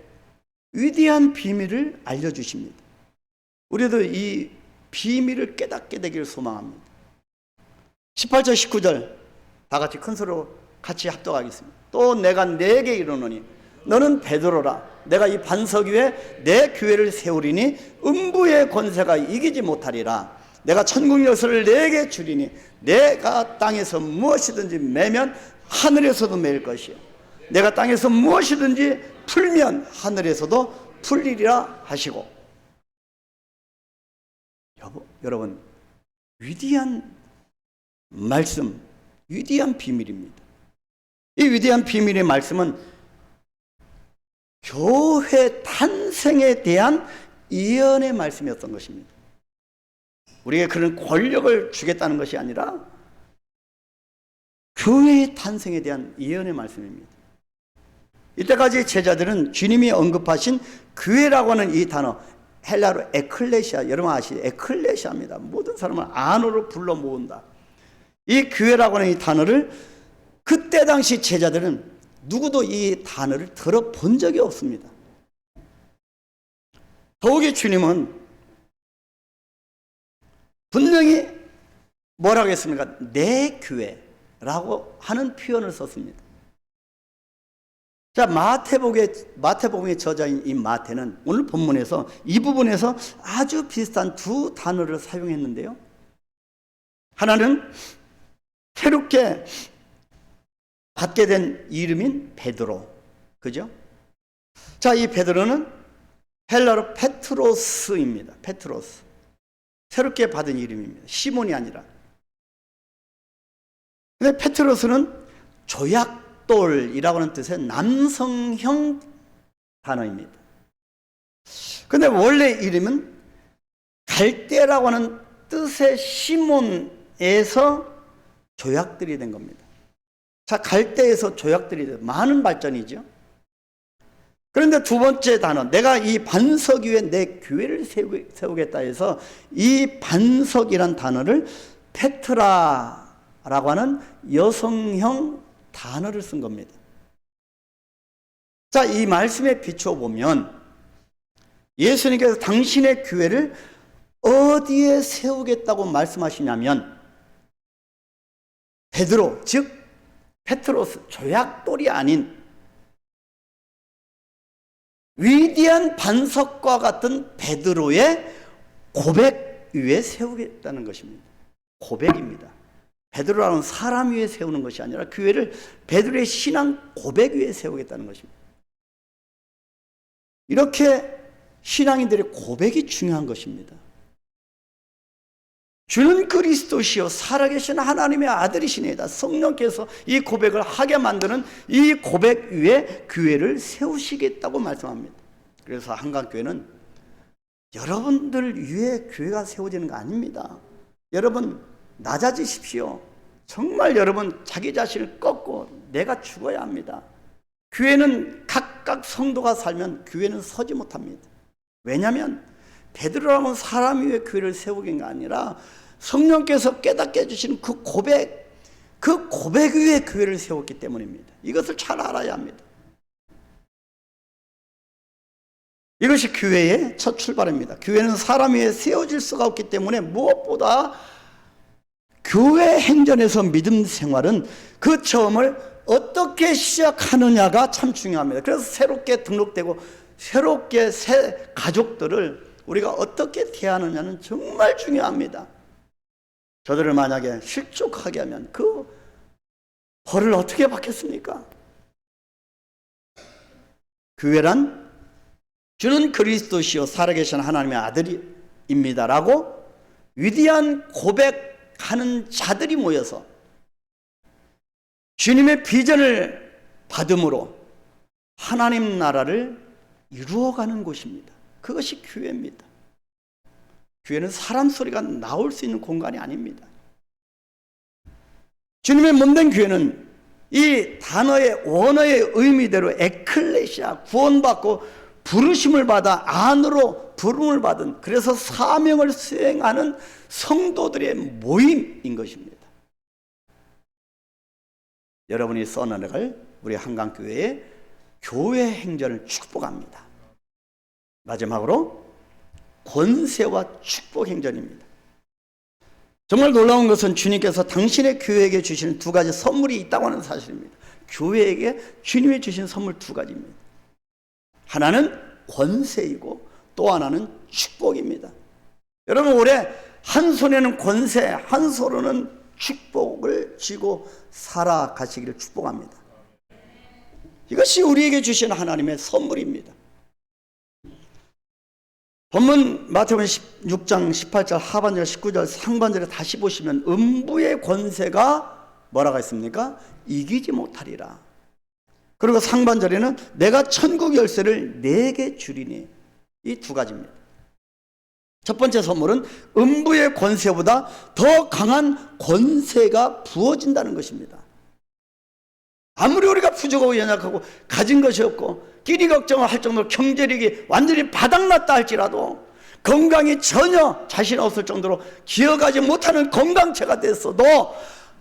위대한 비밀을 알려주십니다. 우리도 이 비밀을 깨닫게 되기를 소망합니다. 18절 19절 다 같이 큰 소리로 같이 합독하겠습니다. 또 내가 네게 이르노니 너는 베드로라. 내가 이 반석 위에 내 교회를 세우리니 음부의 권세가 이기지 못하리라. 내가 천국 열쇠를 네게 주리니 내가 땅에서 무엇이든지 매면 하늘에서도 매일 것이요 내가 땅에서 무엇이든지 풀면 하늘에서도 풀리리라 하시고. 여러분, 위대한 말씀, 위대한 비밀입니다. 이 위대한 비밀의 말씀은 교회 탄생에 대한 예언의 말씀이었던 것입니다. 우리에게 그런 권력을 주겠다는 것이 아니라 교회의 탄생에 대한 예언의 말씀입니다. 이때까지 제자들은 주님이 언급하신 교회라고 하는 이 단어, 헬라로 에클레시아, 여러분 아시죠? 에클레시아입니다. 모든 사람을 안으로 불러 모은다. 이 교회라고 하는 이 단어를 그때 당시 제자들은 누구도 이 단어를 들어본 적이 없습니다. 더욱이 주님은 분명히 뭐라고 했습니까? 내 교회라고 하는 표현을 썼습니다. 자, 마태복음의 저자인 이 마태는 오늘 본문에서 이 부분에서 아주 비슷한 두 단어를 사용했는데요. 하나는 새롭게 받게 된 이름인 베드로, 그죠? 자, 이 베드로는 헬라로 페트로스입니다. 페트로스. 새롭게 받은 이름입니다. 시몬이 아니라. 근데 페트로스는 조약돌이라고 하는 뜻의 남성형 단어입니다. 근데 원래 이름은 갈대라고 하는 뜻의 시몬에서 조약들이 된 겁니다. 자, 갈대에서 조약들이 된 많은 발전이죠. 그런데 두 번째 단어, 내가 이 반석 위에 내 교회를 세우겠다 해서 이 반석이란 단어를 페트라라고 하는 여성형 단어를 쓴 겁니다. 자, 이 말씀에 비추어 보면 예수님께서 당신의 교회를 어디에 세우겠다고 말씀하시냐면 베드로, 즉 페트로스, 조약돌이 아닌 위대한 반석과 같은 베드로의 고백 위에 세우겠다는 것입니다. 고백입니다. 베드로라는 사람 위에 세우는 것이 아니라 교회를 베드로의 신앙 고백 위에 세우겠다는 것입니다. 이렇게 신앙인들의 고백이 중요한 것입니다. 주는 그리스도시요 살아계신 하나님의 아들이시니이다. 성령께서 이 고백을 하게 만드는 이 고백 위에 교회를 세우시겠다고 말씀합니다. 그래서 한강교회는 여러분들 위해 교회가 세워지는 거 아닙니다. 여러분 낮아지십시오. 정말 여러분 자기 자신을 꺾고 내가 죽어야 합니다. 교회는 각각 성도가 살면 교회는 서지 못합니다. 왜냐하면 베드로라는 사람 위에 교회를 세우긴 게 아니라 성령께서 깨닫게 해주시는 그 고백 위에 교회를 세웠기 때문입니다. 이것을 잘 알아야 합니다. 이것이 교회의 첫 출발입니다. 교회는 사람 위에 세워질 수가 없기 때문에 무엇보다 교회 행전에서 믿음 생활은 그 처음을 어떻게 시작하느냐가 참 중요합니다. 그래서 새롭게 등록되고 새롭게 새 가족들을 우리가 어떻게 대하느냐는 정말 중요합니다. 저들을 만약에 실족하게 하면 그 벌을 어떻게 받겠습니까? 교회란 주는 그리스도시요 살아계신 하나님의 아들입니다라고 위대한 고백하는 자들이 모여서 주님의 비전을 받음으로 하나님 나라를 이루어가는 곳입니다. 그것이 교회입니다. 교회는 사람 소리가 나올 수 있는 공간이 아닙니다. 주님의 몸된 교회는 이 단어의 원어의 의미대로 에클레시아, 구원받고 부르심을 받아 안으로 부름을 받은, 그래서 사명을 수행하는 성도들의 모임인 것입니다. 여러분이 써나갈 우리 한강교회의 교회 행전을 축복합니다. 마지막으로 권세와 축복 행전입니다. 정말 놀라운 것은 주님께서 당신의 교회에게 주시는 두 가지 선물이 있다고 하는 사실입니다. 교회에게 주님이 주신 선물 두 가지입니다. 하나는 권세이고 또 하나는 축복입니다. 여러분 올해 한 손에는 권세, 한 손으로는 축복을 쥐고 살아가시기를 축복합니다. 이것이 우리에게 주신 하나님의 선물입니다. 본문 마태복음 16장 18절 하반절 19절 상반절에 다시 보시면 음부의 권세가 뭐라고 했습니까? 이기지 못하리라. 그리고 상반절에는 내가 천국 열쇠를 네게 주리니, 이 두 가지입니다. 첫 번째 선물은 음부의 권세보다 더 강한 권세가 부어진다는 것입니다. 아무리 우리가 부족하고 연약하고 가진 것이 없고 끼리 걱정을 할 정도로 경제력이 완전히 바닥났다 할지라도 건강이 전혀 자신 없을 정도로 기억하지 못하는 건강체가 됐어도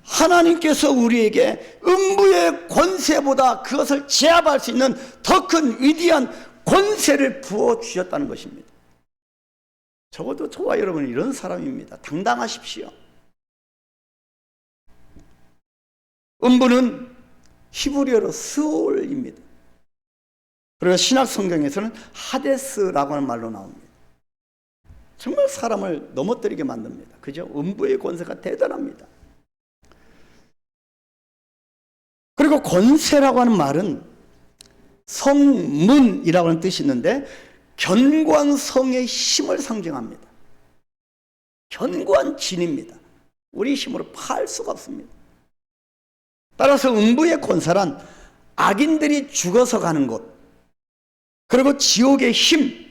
하나님께서 우리에게 음부의 권세보다 그것을 제압할 수 있는 더 큰 위대한 권세를 부어주셨다는 것입니다. 적어도 저와 여러분은 이런 사람입니다. 당당하십시오. 음부는 히브리어로 스올입니다. 그리고 신약 성경에서는 하데스라고 하는 말로 나옵니다. 정말 사람을 넘어뜨리게 만듭니다. 그죠? 음부의 권세가 대단합니다. 그리고 권세라고 하는 말은 성문이라고 하는 뜻이 있는데 견고한 성의 힘을 상징합니다. 견고한 진입니다. 우리 힘으로 파할 수가 없습니다. 따라서 음부의 권세란 악인들이 죽어서 가는 곳, 그리고 지옥의 힘,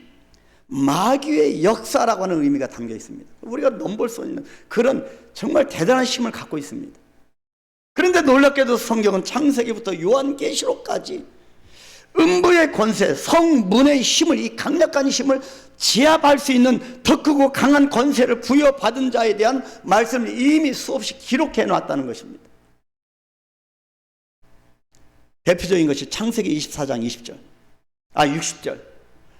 마귀의 역사라고 하는 의미가 담겨 있습니다. 우리가 넘볼 수 있는 그런 정말 대단한 힘을 갖고 있습니다. 그런데 놀랍게도 성경은 창세기부터 요한계시록까지 음부의 권세, 성문의 힘을, 이 강력한 힘을 제압할 수 있는 더 크고 강한 권세를 부여받은 자에 대한 말씀을 이미 수없이 기록해 놨다는 것입니다. 대표적인 것이 창세기 24장 60절.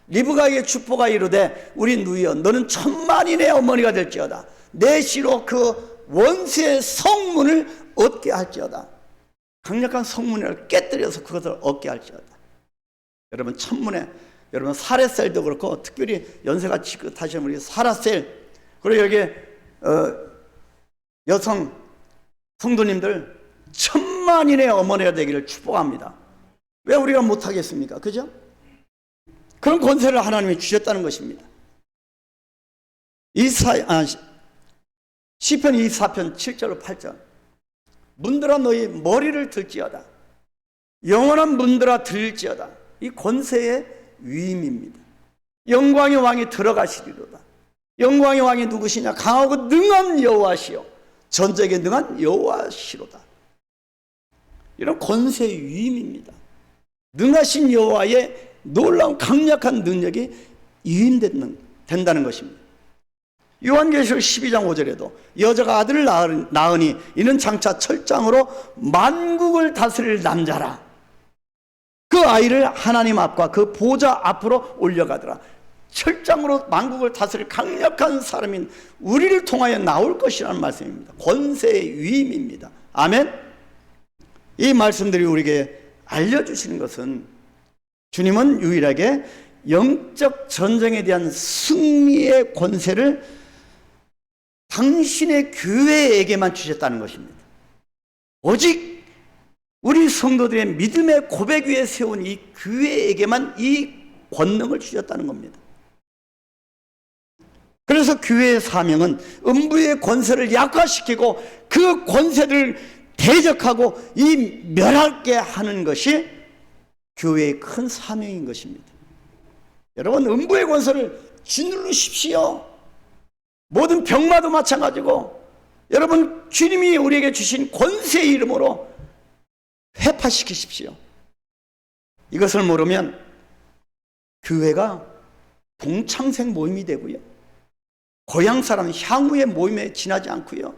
리브가에게 축복하 이르되 우리 누이여 너는 천만인의 어머니가 될지어다. 내 씨로 그 원수의 성문을 얻게 할지어다. 강력한 성문을 깨뜨려서 그것을 얻게 할지어다. 여러분 천문에, 여러분 사레셀도 그렇고 특별히 연세가 지긋하신 우리 사라셀, 그리고 여기 여성 성도님들 천만인의 어머니가 되기를 축복합니다. 왜 우리가 못하겠습니까? 그죠? 그런 권세를 하나님이 주셨다는 것입니다. 시편 24편 7절 8절 문들아 너희 머리를 들지어다. 영원한 문들아 들지어다. 이 권세의 위임입니다. 영광의 왕이 들어가시리로다. 영광의 왕이 누구시냐? 강하고 능한 여호와시요 전적에 능한 여호와시로다. 이런 권세 위임입니다. 능하신 여호와의 놀라운 강력한 능력이 위임된다는 것입니다. 요한계시록 12장 5절에도 여자가 아들을 낳으니 이는 장차 철장으로 만국을 다스릴 남자라. 그 아이를 하나님 앞과 그 보좌 앞으로 올려가더라. 철장으로 만국을 다스릴 강력한 사람인 우리를 통하여 나올 것이라는 말씀입니다. 권세의 위임입니다. 아멘. 이 말씀들이 우리에게 알려주시는 것은 주님은 유일하게 영적 전쟁에 대한 승리의 권세를 당신의 교회에게만 주셨다는 것입니다. 오직 우리 성도들의 믿음의 고백 위에 세운 이 교회에게만 이 권능을 주셨다는 겁니다. 그래서 교회의 사명은 음부의 권세를 약화시키고 그 권세를 대적하고 이 멸하게 하는 것이 교회의 큰 사명인 것입니다. 여러분, 음부의 권세를 짓누르십시오. 모든 병마도 마찬가지고 여러분, 주님이 우리에게 주신 권세의 이름으로 회파시키십시오. 이것을 모르면 교회가 동창생 모임이 되고요, 고향 사람 향후의 모임에 지나지 않고요,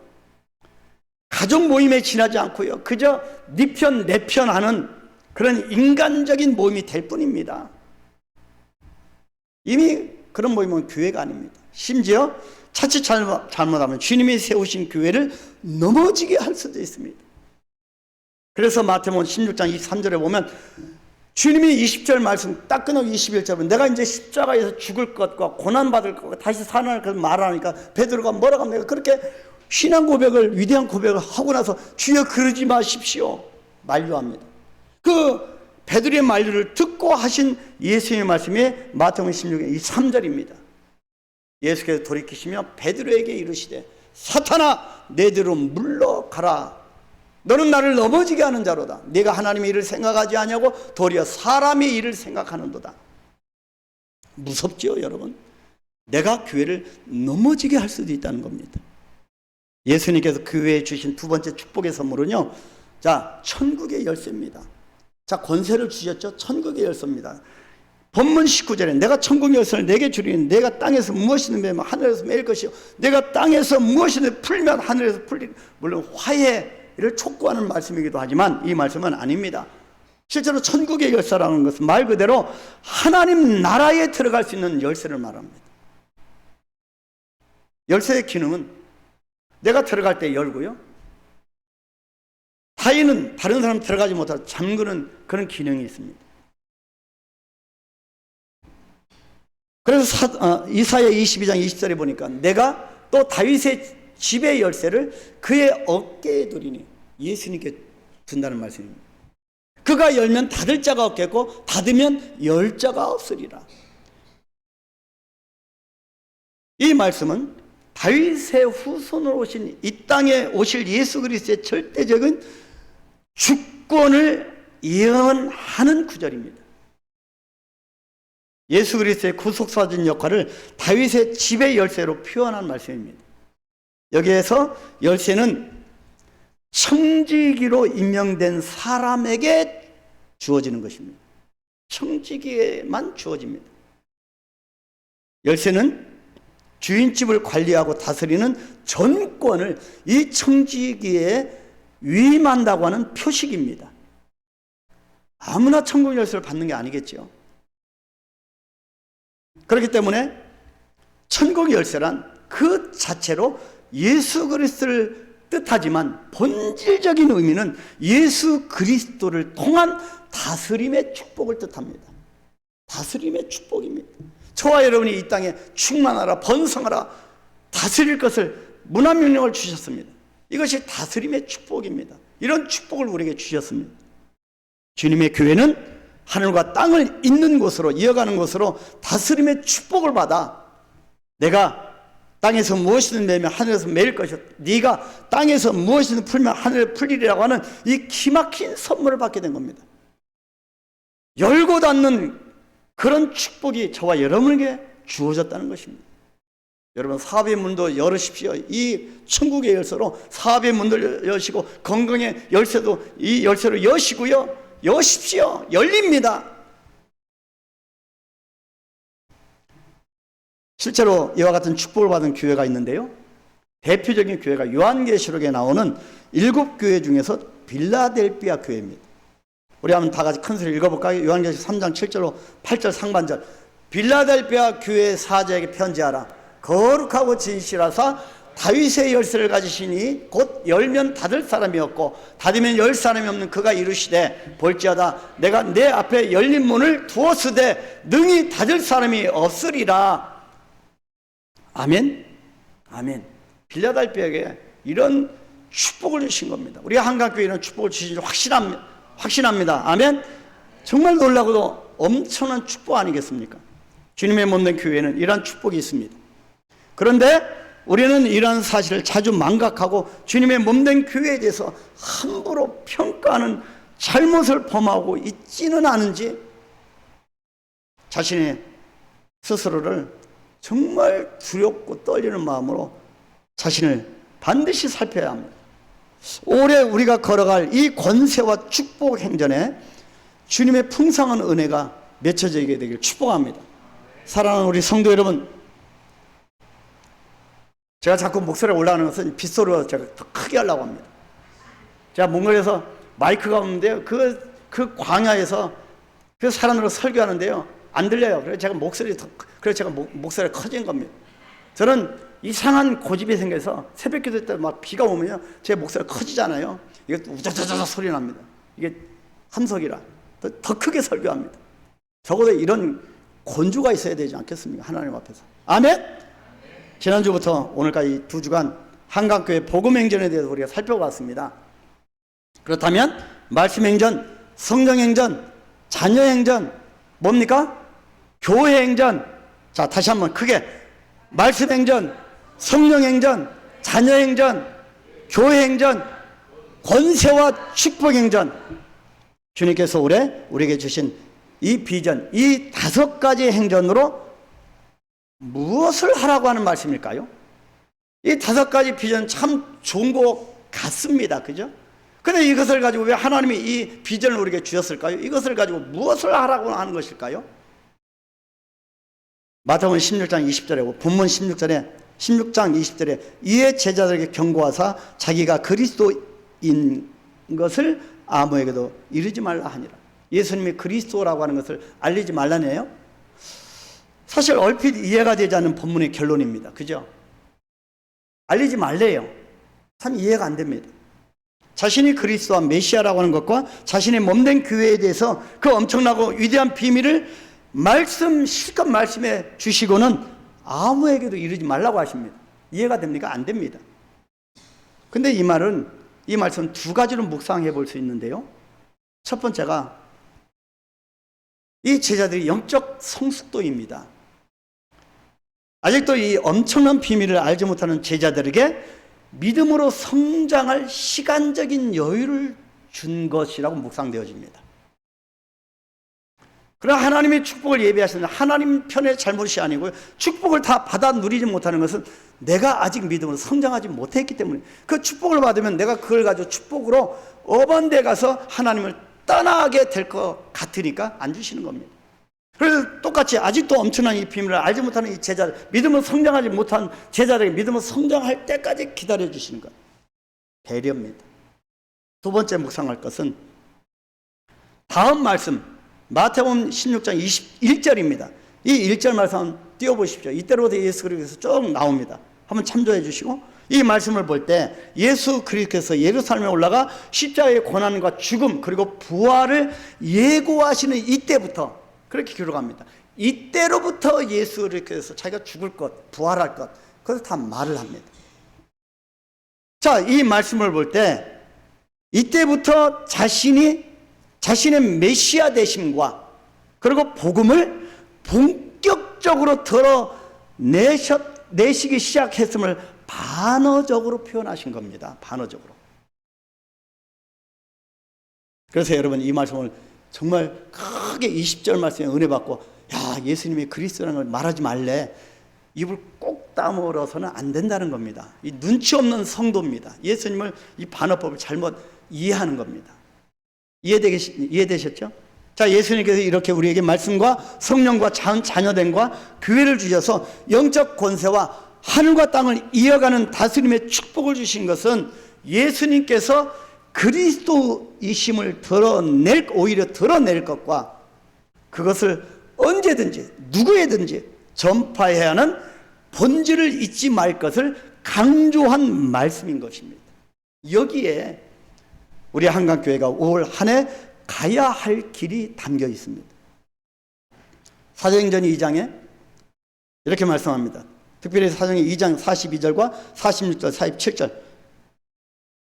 가족 모임에 지나지 않고요, 그저 네 편 내 편 하는 그런 인간적인 모임이 될 뿐입니다. 이미 그런 모임은 교회가 아닙니다. 심지어 자칫 잘못하면 주님이 세우신 교회를 넘어지게 할 수도 있습니다. 그래서 마태복음 16장 23절에 보면 주님이 20절 말씀 딱 끊어 21절에 내가 이제 십자가에서 죽을 것과 고난받을 것과 다시 살아날 것을 말하니까 베드로가 뭐라고 합니까? 그렇게 신앙 고백을, 위대한 고백을 하고 나서 주여 그러지 마십시오 만류합니다. 그 베드로의 만류를 듣고 하신 예수님의 말씀이 마태복음 16장 23절입니다. 예수께서 돌이키시며 베드로에게 이르시되 사탄아 내대로 물러가라. 너는 나를 넘어지게 하는 자로다. 네가 하나님의 일을 생각하지 아니하고 도리어 사람의 일을 생각하는도다. 무섭죠, 여러분? 내가 교회를 넘어지게 할 수도 있다는 겁니다. 예수님께서 교회에 주신 두 번째 축복의 선물은요, 자, 천국의 열쇠입니다. 자, 권세를 주셨죠? 천국의 열쇠입니다. 본문 19절에 내가 천국의 열쇠를 내게 주리니 내가 땅에서 무엇이든 매면 하늘에서 매일 것이요 내가 땅에서 무엇이든 풀면 하늘에서 풀리리. 물론 화해를 촉구하는 말씀이기도 하지만 이 말씀은 아닙니다. 실제로 천국의 열쇠라는 것은 말 그대로 하나님 나라에 들어갈 수 있는 열쇠를 말합니다. 열쇠의 기능은 내가 들어갈 때 열고요, 타인은 다른 사람 들어가지 못하고 잠그는 그런 기능이 있습니다. 그래서 이사야 22장 20절에 보니까 내가 또 다윗의 집의 열쇠를 그의 어깨에 두리니 예수님께 둔다는 말씀입니다. 그가 열면 닫을 자가 없겠고 닫으면 열 자가 없으리라. 이 말씀은 다윗의 후손으로 오신 이 땅에 오실 예수 그리스도의 절대적인 주권을 예언하는 구절입니다. 예수 그리스도의 구속사진 역할을 다윗의 집의 열쇠로 표현한 말씀입니다. 여기에서 열쇠는 청지기로 임명된 사람에게 주어지는 것입니다. 청지기에만 주어집니다. 열쇠는 주인집을 관리하고 다스리는 전권을 이 청지기에 위임한다고 하는 표식입니다. 아무나 천국 열쇠를 받는 게 아니겠죠. 그렇기 때문에 천국 열쇠란 그 자체로 예수 그리스도를 뜻하지만 본질적인 의미는 예수 그리스도를 통한 다스림의 축복을 뜻합니다. 다스림의 축복입니다. 저와 여러분이 이 땅에 충만하라, 번성하라, 다스릴 것을 문화명령을 주셨습니다. 이것이 다스림의 축복입니다. 이런 축복을 우리에게 주셨습니다. 주님의 교회는 하늘과 땅을 잇는 곳으로, 이어가는 곳으로 다스림의 축복을 받아 내가 땅에서 무엇이든 매면 하늘에서 매일 것이요 네가 땅에서 무엇이든 풀면 하늘에 풀리리라고 하는 이 기막힌 선물을 받게 된 겁니다. 열고 닫는 그런 축복이 저와 여러분에게 주어졌다는 것입니다. 여러분, 사업의 문도 열으십시오. 이 천국의 열쇠로 사업의 문을 여시고 건강의 열쇠도 이 열쇠로 여시고요. 여십시오. 열립니다. 실제로 이와 같은 축복을 받은 교회가 있는데요. 대표적인 교회가 요한계시록에 나오는 7교회 중에서 빌라델피아 교회입니다. 우리 한번 다 같이 큰 소리 읽어볼까요? 요한계시록 3장 7절로 8절 상반절. 빌라델피아 교회 사자에게 편지하라. 거룩하고 진실하사 다윗의 열쇠를 가지시니 곧 열면 닫을 사람이 없고 닫으면 열 사람이 없는 그가 이르시되 볼지어다 내가 내 앞에 열린 문을 두었으되 능히 닫을 사람이 없으리라. 아멘. 아멘. 빌라델피아에게 이런 축복을 주신 겁니다. 우리 한강교회는 축복을 주신 줄 확신합니다. 아멘. 정말 놀라고도 엄청난 축복 아니겠습니까? 주님의 몸된 교회는 이러한 축복이 있습니다. 그런데 우리는 이러한 사실을 자주 망각하고 주님의 몸된 교회에 대해서 함부로 평가하는 잘못을 범하고 있지는 않은지 자신의 스스로를 정말 두렵고 떨리는 마음으로 자신을 반드시 살펴야 합니다. 올해 우리가 걸어갈 이 권세와 축복 행전에 주님의 풍성한 은혜가 맺혀지게 되길 축복합니다. 사랑하는 우리 성도 여러분, 제가 자꾸 목소리가 올라가는 것은 빗소리로 제가 더 크게 하려고 합니다. 제가 몽골에서 마이크가 없는데요. 그 광야에서 그 사람으로 설교하는데요. 안 들려요. 그래서 제가 목소리가 커진 겁니다. 저는 이상한 고집이 생겨서 새벽 기도 때 막 비가 오면요. 제 목소리가 커지잖아요. 이게 우자자자 소리 납니다. 이게 함석이라. 더 크게 설교합니다. 적어도 이런 권주가 있어야 되지 않겠습니까? 하나님 앞에서. 아멘? 지난주부터 오늘까지 2주간 한강교회 복음행전에 대해서 우리가 살펴봤습니다. 그렇다면 말씀행전, 성령행전, 자녀행전, 뭡니까? 교회행전. 자, 다시 한번 크게 말씀행전, 성령행전, 자녀행전, 교회행전, 권세와 축복행전. 주님께서 올해 우리에게 주신 이 비전, 이 5가지 행전으로 무엇을 하라고 하는 말씀일까요? 이 5가지 비전 참 좋은 것 같습니다. 그죠? 근데 이것을 가지고 왜 하나님이 이 비전을 우리에게 주셨을까요? 이것을 가지고 무엇을 하라고 하는 것일까요? 마태복음 16장 20절에 본문 16장 20절에 이에 제자들에게 경고하사 자기가 그리스도인 것을 아무에게도 이르지 말라 하니라. 예수님이 그리스도라고 하는 것을 알리지 말라네요. 사실 얼핏 이해가 되지 않는 본문의 결론입니다. 그죠? 알리지 말래요. 참 이해가 안 됩니다. 자신이 그리스도와 메시아라고 하는 것과 자신의 몸된 교회에 대해서 그 엄청나고 위대한 비밀을 실컷 말씀해 주시고는 아무에게도 이르지 말라고 하십니다. 이해가 됩니까? 안 됩니다. 근데 이 말씀은 2가지로 묵상해 볼 수 있는데요. 첫 번째가 이 제자들이 영적 성숙도입니다. 아직도 이 엄청난 비밀을 알지 못하는 제자들에게 믿음으로 성장할 시간적인 여유를 준 것이라고 묵상되어집니다. 그러나 하나님의 축복을 예비하시는 하나님 편의 잘못이 아니고요. 축복을 다 받아 누리지 못하는 것은 내가 아직 믿음으로 성장하지 못했기 때문에 그 축복을 받으면 내가 그걸 가지고 축복으로 어번데 가서 하나님을 떠나게 될 것 같으니까 안 주시는 겁니다. 그래서 똑같이 아직도 엄청난 이 비밀을 알지 못하는 이 제자들, 믿음으로 성장하지 못한 제자들에게 믿음으로 성장할 때까지 기다려 주시는 것. 배려입니다. 2번째 묵상할 것은 다음 말씀 마태복음 16장 21절입니다. 이 1절 말씀 띄워보십시오. 이때로부터 예수 그리스도께서 쭉 나옵니다. 한번 참조해 주시고 이 말씀을 볼 때 예수 그리스도께서 예루살렘에 올라가 십자가의 고난과 죽음 그리고 부활을 예고하시는 이때부터 그렇게 기록합니다. 이때로부터 예수 그리스도께서 자기가 죽을 것, 부활할 것 그것을 다 말을 합니다. 자, 이 말씀을 볼 때 이때부터 자신의 메시아 되심과 그리고 복음을 본격적으로 드러내시기 시작했음을 반어적으로 표현하신 겁니다. 반어적으로. 그래서 여러분 이 말씀을 정말 크게 20절 말씀에 은혜 받고 예수님이 그리스도라는 걸 말하지 말래. 입을 꼭 다물어서는 안 된다는 겁니다. 이 눈치 없는 성도입니다. 예수님을 이 반어법을 잘못 이해하는 겁니다. 이해되셨죠? 자, 예수님께서 이렇게 우리에게 말씀과 성령과 자녀됨과 교회를 주셔서 영적 권세와 하늘과 땅을 이어가는 다스림의 축복을 주신 것은 예수님께서 그리스도이심을 오히려 드러낼 것과 그것을 언제든지 누구에든지 전파해야 하는 본질을 잊지 말 것을 강조한 말씀인 것입니다. 여기에 우리 한강교회가 올 한 해 가야 할 길이 담겨 있습니다. 사도행전 2장에 이렇게 말씀합니다. 특별히 사도행전 2장 42절과 46절, 47절.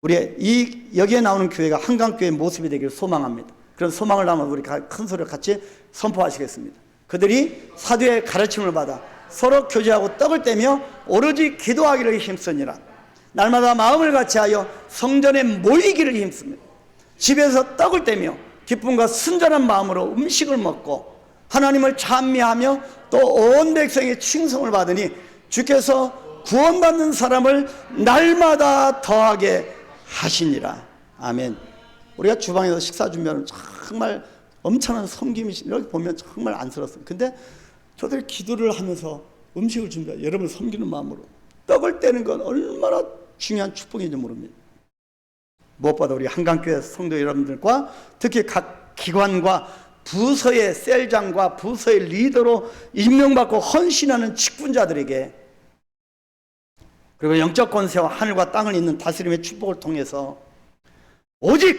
우리 여기에 나오는 교회가 한강교회의 모습이 되기를 소망합니다. 그런 소망을 담아 우리 큰 소리로 같이 선포하시겠습니다. 그들이 사도의 가르침을 받아 서로 교제하고 떡을 떼며 오로지 기도하기를 힘쓰니라. 날마다 마음을 같이하여 성전에 모이기를 힘씁니다. 집에서 떡을 떼며 기쁨과 순전한 마음으로 음식을 먹고 하나님을 찬미하며 또 온 백성의 칭송을 받으니 주께서 구원받는 사람을 날마다 더하게 하시니라. 아멘. 우리가 주방에서 식사 준비하면 정말 엄청난 섬김이 이렇게 보면 정말 안쓰럽습니다. 근데 저들 기도를 하면서 음식을 준비하고 여러분을 섬기는 마음으로 떡을 떼는 건 얼마나 중요한 축복인지 모릅니다. 무엇보다 우리 한강교회 성도 여러분들과 특히 각 기관과 부서의 셀장과 부서의 리더로 임명받고 헌신하는 직분자들에게 그리고 영적 권세와 하늘과 땅을 잇는 다스림의 축복을 통해서 오직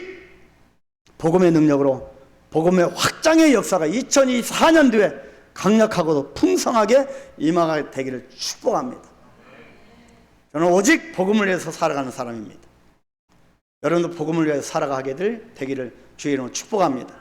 복음의 능력으로 복음의 확장의 역사가 2024년도에 강력하고도 풍성하게 임하게 되기를 축복합니다. 저는 오직 복음을 위해서 살아가는 사람입니다. 여러분도 복음을 위해서 살아가게 되기를 주의 이름으로 축복합니다.